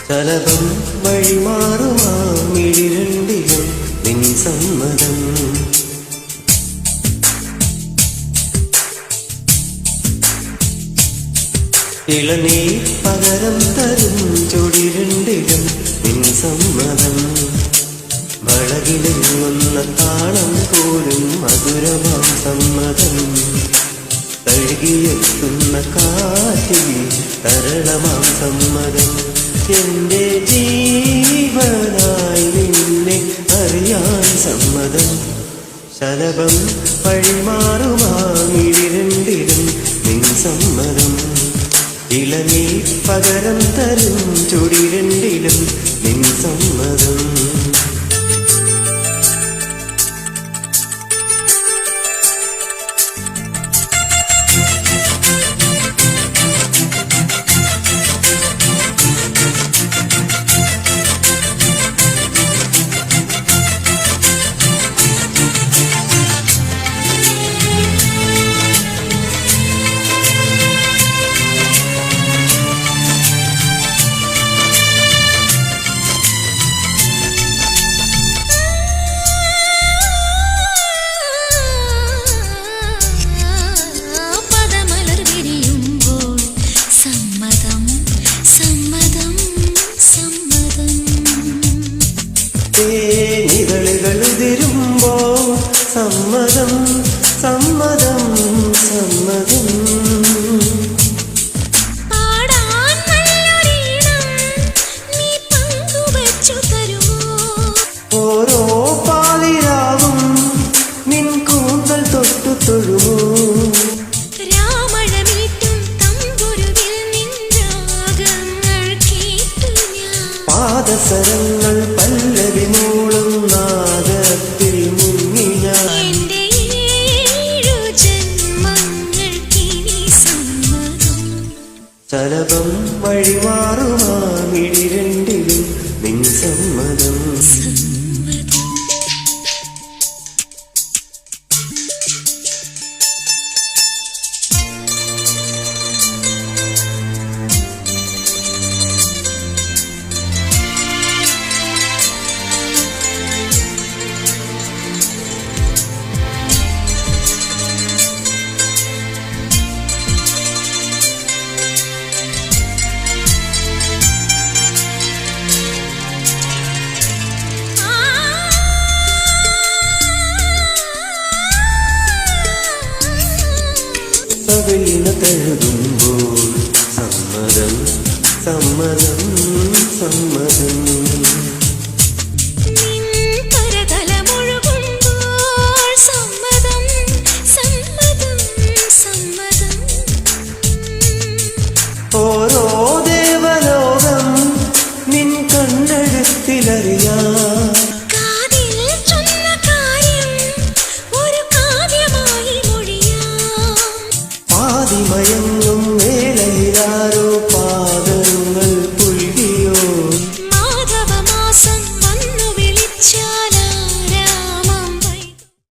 ശലഭം വഴിമാറുമാമിഴിരണ്ടിലും നിൻ സമ്മതം. ഇളനീർ പകരം തരും ചൊടിരണ്ടിലും നിൻ സമ്മതം. വളകിലൊന്ന താളം പോലും മധുരമാം സമ്മതം. തഴുകിയെത്തുന്ന കാറ്റിൽ തരളമാം സമ്മതം. എന്റെ ജീവനായി നിന്നെ അറിയാൻ സമ്മതം. ശലഭം വഴിമാറുമാമിഴിരണ്ടിലും നിൻ സമ്മതം. ഇളനീർ പകരം തരും ചൊടിരണ്ടിലും നിൻ സമ്മതം. നിഴലുകളുതിരുമ്പോ സമ്മതം സമ്മതം സമ്മതം. ഓരോ പാതിരാവും നിൻ കൂന്തൽ തൊട്ടു തൊഴുമോ. പാദസരങ്ങൾ പല്ലവി മൂളും നാദത്തിൽ മുങ്ങി ഞാൻ. ശലഭം വഴിമാറുമാമിഴിരണ്ടിലും നിൻ സമ്മതം. വീണ തഴുകുമ്പോൾ സമ്മതം സമ്മതം സമ്മതം. ഓരോ ദേവലോകം നിൻ കണ്ണെഴുത്തിലറിയാം. മയങ്ങും